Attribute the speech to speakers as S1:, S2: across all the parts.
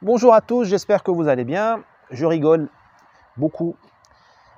S1: Bonjour à tous, j'espère que vous allez bien. Je rigole beaucoup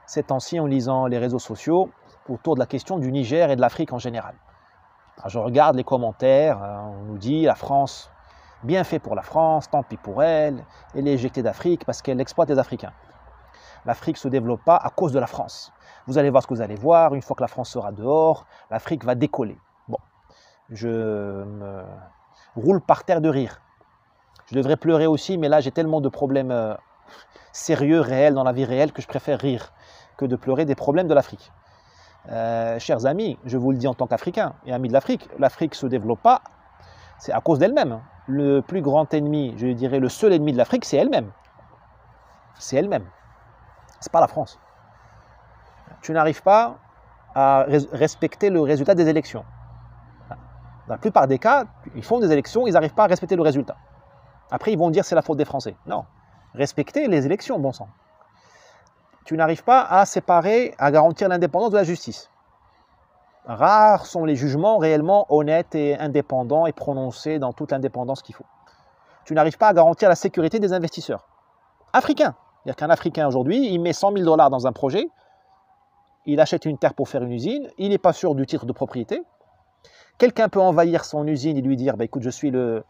S1: ces temps-ci en lisant les réseaux sociaux autour de la question du Niger et de l'Afrique en général. Alors, je regarde les commentaires, on nous dit la France, bien fait pour la France, tant pis pour elle, elle est éjectée d'Afrique parce qu'elle exploite les Africains. L'Afrique ne se développe pas à cause de la France. Vous allez voir ce que vous allez voir, une fois que la France sera dehors, l'Afrique va décoller. Bon, je me roule par terre de rire. Je devrais pleurer aussi, mais là j'ai tellement de problèmes sérieux, réels dans la vie réelle que je préfère rire que de pleurer des problèmes de l'Afrique. Chers amis, je vous le dis en tant qu'Africain et amis de l'Afrique ne se développe pas, c'est à cause d'elle-même. Le plus grand ennemi, je dirais le seul ennemi de l'Afrique, c'est elle-même. C'est elle-même. C'est pas la France. Tu n'arrives pas à respecter le résultat des élections. Dans la plupart des cas, ils font des élections, ils n'arrivent pas à respecter le résultat. Après, ils vont dire que c'est la faute des Français. Non. Respectez les élections, bon sang. Tu n'arrives pas à séparer, à garantir l'indépendance de la justice. Rares sont les jugements réellement honnêtes et indépendants et prononcés dans toute l'indépendance qu'il faut. Tu n'arrives pas à garantir la sécurité des investisseurs africains. C'est-à-dire qu'un Africain aujourd'hui, il met 100 000 $ dans un projet, il achète une terre pour faire une usine, il n'est pas sûr du titre de propriété. Quelqu'un peut envahir son usine et lui dire bah, écoute, je suis le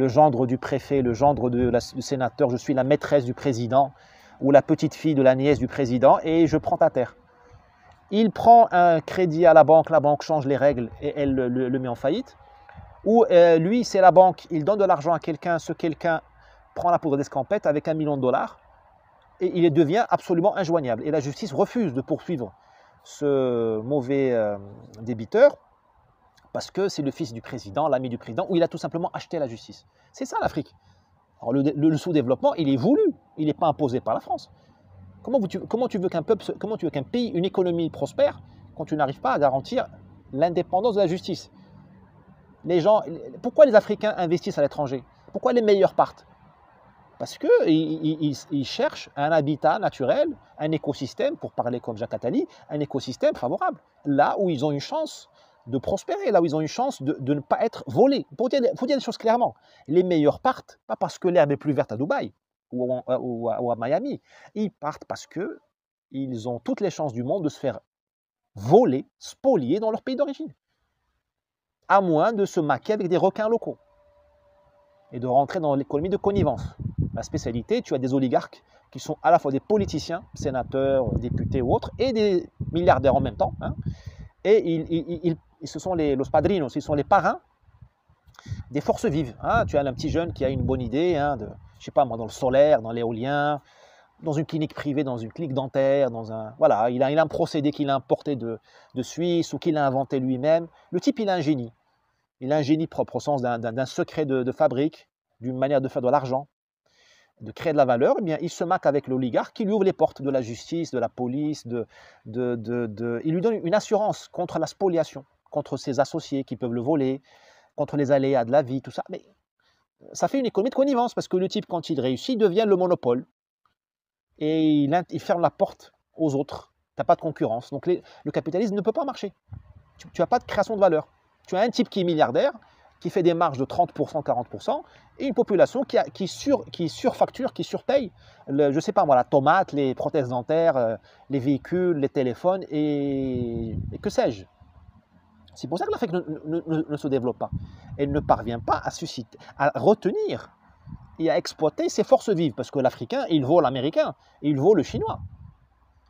S1: gendre du préfet, le gendre du sénateur, je suis la maîtresse du président ou la petite fille de la nièce du président et je prends ta terre. Il prend un crédit à la banque change les règles et elle le met en faillite. Ou lui, c'est la banque, il donne de l'argent à quelqu'un, ce quelqu'un prend la poudre d'escampette avec $1 million et il devient absolument injoignable. Et la justice refuse de poursuivre ce mauvais débiteur parce que c'est le fils du président, l'ami du président, ou il a tout simplement acheté la justice. C'est ça l'Afrique. Alors le sous-développement, il est voulu, il n'est pas imposé par la France. Comment tu veux qu'un pays, une économie prospère, quand tu n'arrives pas à garantir l'indépendance de la justice? Pourquoi les Africains investissent à l'étranger? Pourquoi les meilleurs partent? Parce qu'ils cherchent un habitat naturel, un écosystème, pour parler comme Jacques Attali, un écosystème favorable, là où ils ont une chance de prospérer, là où ils ont une chance de ne pas être volés. Il faut dire les choses clairement. Les meilleurs partent, pas parce que l'herbe est plus verte à Dubaï ou à Miami. Ils partent parce qu'ils ont toutes les chances du monde de se faire voler, spolier dans leur pays d'origine. À moins de se maquer avec des requins locaux et de rentrer dans l'économie de connivence. La spécialité, tu as des oligarques qui sont à la fois des politiciens, sénateurs, députés ou autres, et des milliardaires en même temps. Hein, et ce sont los padrinos, ils sont les parrains des forces vives. Hein. Tu as un petit jeune qui a une bonne idée, hein, je sais pas moi, dans le solaire, dans l'éolien, dans une clinique privée, dans une clinique dentaire, voilà, il a un procédé qu'il a importé de Suisse ou qu'il a inventé lui-même. Le type, il a un génie. Il a un génie propre au sens d'un secret de fabrique, d'une manière de faire de l'argent, de créer de la valeur. Eh bien, il se maque avec l'oligarque qui lui ouvre les portes de la justice, de la police, il lui donne une assurance contre la spoliation, contre ses associés qui peuvent le voler, contre les aléas de la vie, tout ça. Mais ça fait une économie de connivence parce que le type, quand il réussit, il devient le monopole et il ferme la porte aux autres. Tu n'as pas de concurrence. Donc le capitalisme ne peut pas marcher. Tu n'as pas de création de valeur. Tu as un type qui est milliardaire, qui fait des marges de 30%, 40%, et une population qui surfacture, qui surpaye, je ne sais pas moi, la tomate, les prothèses dentaires, les véhicules, les téléphones, et que sais-je. C'est pour ça que l'Afrique ne se développe pas. Elle ne parvient pas à retenir et à exploiter ses forces vives, parce que l'Africain, il vaut l'Américain, et il vaut le Chinois,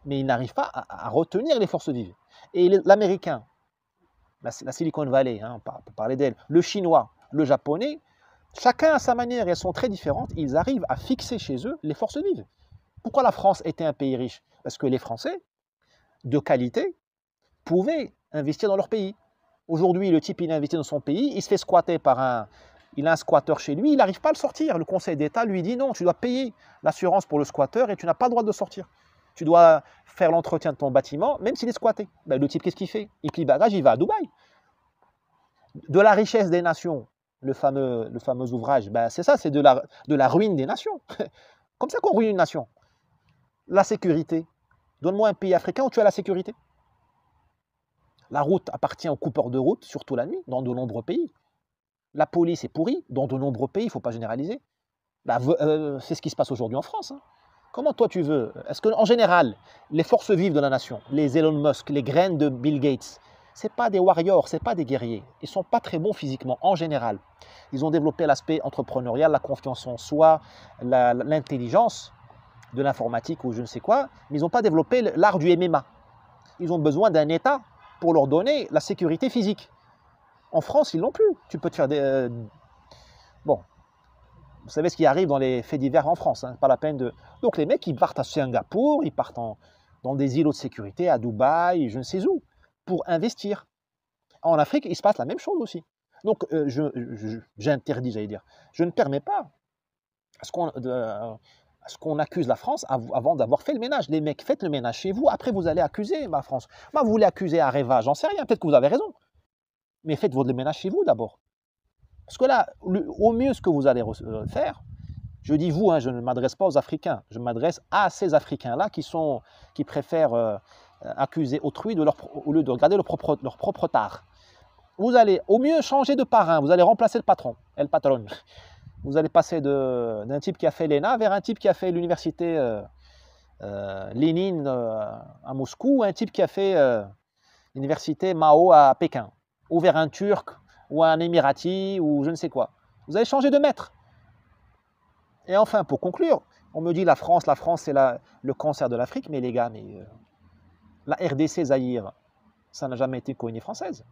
S1: mais il n'arrive pas à retenir les forces vives. Et l'Américain, la Silicon Valley, hein, pour parler d'elle, le chinois, le japonais, chacun à sa manière et elles sont très différentes, ils arrivent à fixer chez eux les forces vives. Pourquoi la France était un pays riche? Parce que les Français, de qualité, pouvaient investir dans leur pays. Aujourd'hui, le type, il investit dans son pays, il se fait squatter il a un squatteur chez lui, il n'arrive pas à le sortir. Le Conseil d'État lui dit non, tu dois payer l'assurance pour le squatteur et tu n'as pas le droit de sortir. Tu dois faire l'entretien de ton bâtiment, même s'il est squatté. Ben, le type, qu'est-ce qu'il fait? Il plie bagage, il va à Dubaï. De la richesse des nations, le fameux ouvrage, ben c'est ça, c'est de la ruine des nations. Comme ça qu'on ruine une nation. La sécurité. Donne-moi un pays africain où tu as la sécurité. La route appartient aux coupeurs de route, surtout la nuit, dans de nombreux pays. La police est pourrie, dans de nombreux pays, il ne faut pas généraliser. Bah, c'est ce qui se passe aujourd'hui en France, hein. Comment toi tu veux? Est-ce qu'en général, les forces vives de la nation, les Elon Musk, les graines de Bill Gates, c'est pas des warriors, c'est pas des guerriers. Ils sont pas très bons physiquement, en général. Ils ont développé l'aspect entrepreneurial, la confiance en soi, l'intelligence de l'informatique ou je ne sais quoi, mais ils n'ont pas développé l'art du MMA. Ils ont besoin d'un État pour leur donner la sécurité physique. En France, ils l'ont plus. Tu peux te faire des... Bon, vous savez ce qui arrive dans les faits divers en France, hein, pas la peine de... Donc les mecs, ils partent à Singapour, ils partent dans des îlots de sécurité, à Dubaï, je ne sais où, pour investir. En Afrique, il se passe la même chose aussi. Donc j'interdis, j'allais dire. Je ne permets pas à ce qu'on accuse la France avant d'avoir fait le ménage. Les mecs, faites le ménage chez vous, après vous allez accuser la France. Moi, vous voulez accuser Areva, j'en sais rien, peut-être que vous avez raison. Mais faites votre ménage chez vous d'abord. Parce que là, au mieux, ce que vous allez faire, je dis vous, hein, je ne m'adresse pas aux Africains, je m'adresse à ces Africains-là qui préfèrent accuser autrui au lieu de regarder leur propre tard. Vous allez au mieux changer de parrain, vous allez remplacer le patron, el patron. Vous allez passer d'un type qui a fait l'ENA vers un type qui a fait l'université Lénine à Moscou, ou un type qui a fait l'université Mao à Pékin, ou vers un Turc, ou un Émirati, ou je ne sais quoi. Vous allez changer de maître. Et enfin, pour conclure, on me dit la France c'est le cancer de l'Afrique, mais les gars, la RDC Zaïre, ça n'a jamais été une colonie française.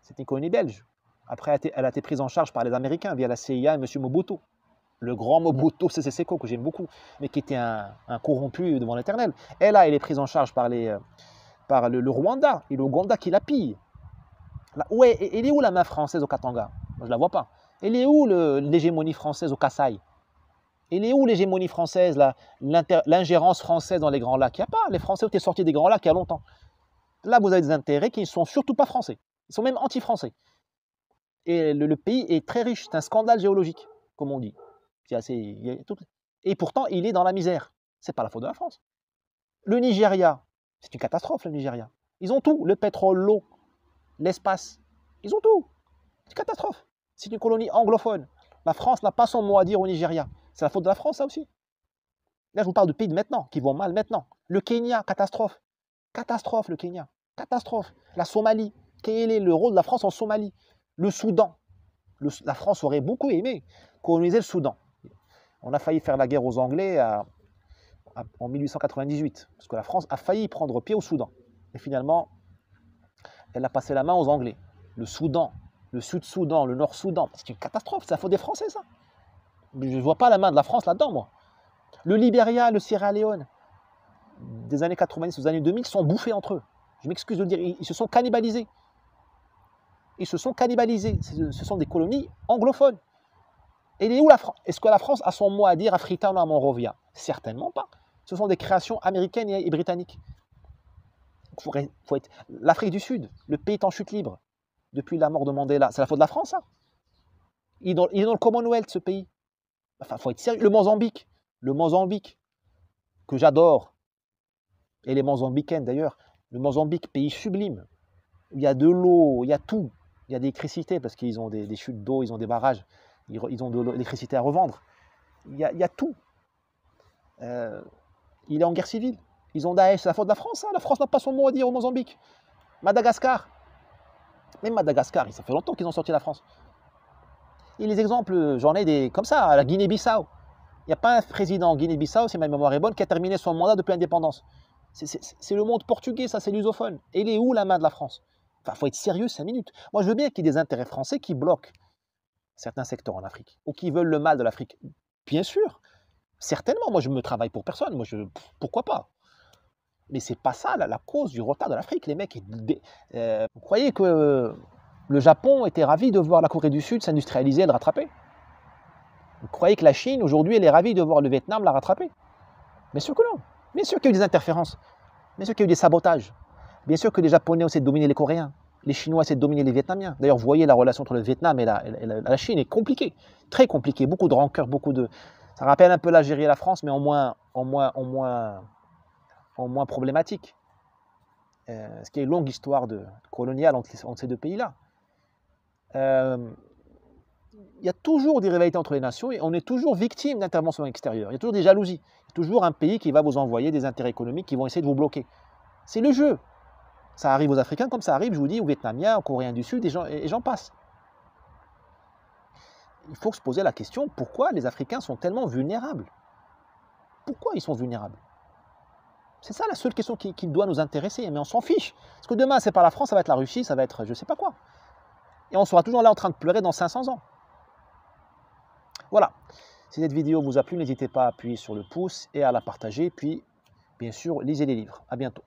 S1: C'était une colonie belge. Après, elle a été prise en charge par les Américains via la CIA et M. Mobutu. Le grand Mobutu Sese Seko, que j'aime beaucoup, mais qui était un corrompu devant l'éternel. Et là, elle est prise en charge par le Rwanda et l'Ouganda qui la pille. Elle est où la main française au Katanga? Moi, je ne la vois pas. Elle est où l'hégémonie française au Kasaï? Elle est où l'hégémonie française, l'ingérence française dans les Grands Lacs? Il n'y a pas. Les Français ont été sortis des Grands Lacs il y a longtemps. Là, vous avez des intérêts qui ne sont surtout pas français. Ils sont même anti-français. Et le pays est très riche. C'est un scandale géologique, comme on dit. Et pourtant, il est dans la misère. Ce n'est pas la faute de la France. Le Nigeria, c'est une catastrophe, le Nigeria. Ils ont tout. Le pétrole, l'eau, l'espace. Ils ont tout. C'est une catastrophe. C'est une colonie anglophone. La France n'a pas son mot à dire au Nigeria. C'est la faute de la France, ça aussi. Là, je vous parle de pays de maintenant, qui vont mal maintenant. Le Kenya, catastrophe. Catastrophe, le Kenya. Catastrophe. La Somalie. Quel est le rôle de la France en Somalie? Le Soudan. La France aurait beaucoup aimé coloniser le Soudan. On a failli faire la guerre aux Anglais en 1898, parce que la France a failli prendre pied au Soudan. Et finalement, elle a passé la main aux Anglais. Le Soudan, le Sud-Soudan, le Nord-Soudan, c'est une catastrophe, c'est la faute des Français, ça. Je ne vois pas la main de la France là-dedans, moi. Le Libéria, le Sierra Leone, des années 90 aux années 2000, sont bouffés entre eux. Je m'excuse de le dire, ils se sont cannibalisés. Ils se sont cannibalisés. Ce sont des colonies anglophones. Et où la France? Est-ce que la France a son mot à dire à Freetown ou à Monrovia? Certainement pas. Ce sont des créations américaines et britanniques. L'Afrique du Sud, le pays est en chute libre depuis la mort de Mandela. C'est la faute de la France, ça. Il est dans le Commonwealth, ce pays. Enfin, il faut être sérieux. Le Mozambique, que j'adore, et les Mozambicaines d'ailleurs. Le Mozambique, pays sublime. Il y a de l'eau, il y a tout. Il y a des électricités parce qu'ils ont des chutes d'eau, ils ont des barrages, ils ont de l'électricité à revendre. Il y a tout. Il est en guerre civile. Ils ont Daesh, c'est la faute de la France. Hein. La France n'a pas son mot à dire au Mozambique. Madagascar. Même Madagascar, ça fait longtemps qu'ils ont sorti la France. Et les exemples, j'en ai des comme ça, à la Guinée-Bissau. Il n'y a pas un président en Guinée-Bissau, si ma mémoire est bonne, qui a terminé son mandat depuis l'indépendance. C'est le monde portugais, ça, c'est lusophone. Et il est où la main de la France? Enfin, il faut être sérieux 5 minutes. Moi, je veux bien qu'il y ait des intérêts français qui bloquent certains secteurs en Afrique, ou qui veulent le mal de l'Afrique. Bien sûr, certainement. Moi, je me travaille pour personne. Moi, pourquoi pas? Mais c'est pas ça la cause du retard de l'Afrique. Les mecs, vous croyez que le Japon était ravi de voir la Corée du Sud s'industrialiser et le rattraper? Vous croyez que la Chine, aujourd'hui, elle est ravie de voir le Vietnam la rattraper? Bien sûr que non. Bien sûr qu'il y a eu des interférences. Bien sûr qu'il y a eu des sabotages. Bien sûr que les Japonais ont essayé de dominer les Coréens. Les Chinois essaient de dominer les Vietnamiens. D'ailleurs, vous voyez, la relation entre le Vietnam et la Chine est compliquée. Très compliquée. Beaucoup de rancœur, Ça rappelle un peu l'Algérie et la France, mais en moins problématique. Ce qui est une longue histoire coloniale entre ces deux pays-là. il y a toujours des rivalités entre les nations et on est toujours victime d'interventions extérieures. Il y a toujours des jalousies. Il y a toujours un pays qui va vous envoyer des intérêts économiques qui vont essayer de vous bloquer. C'est le jeu. Ça arrive aux Africains comme ça arrive, je vous dis, aux Vietnamiens, aux Coréens du Sud, et j'en passe. Il faut se poser la question, pourquoi les Africains sont tellement vulnérables? Pourquoi ils sont vulnérables? C'est ça la seule question qui doit nous intéresser, mais on s'en fiche. Parce que demain, c'est pas la France, ça va être la Russie, ça va être je ne sais pas quoi. Et on sera toujours là en train de pleurer dans 500 ans. Voilà. Si cette vidéo vous a plu, n'hésitez pas à appuyer sur le pouce et à la partager. Puis, bien sûr, lisez les livres. À bientôt.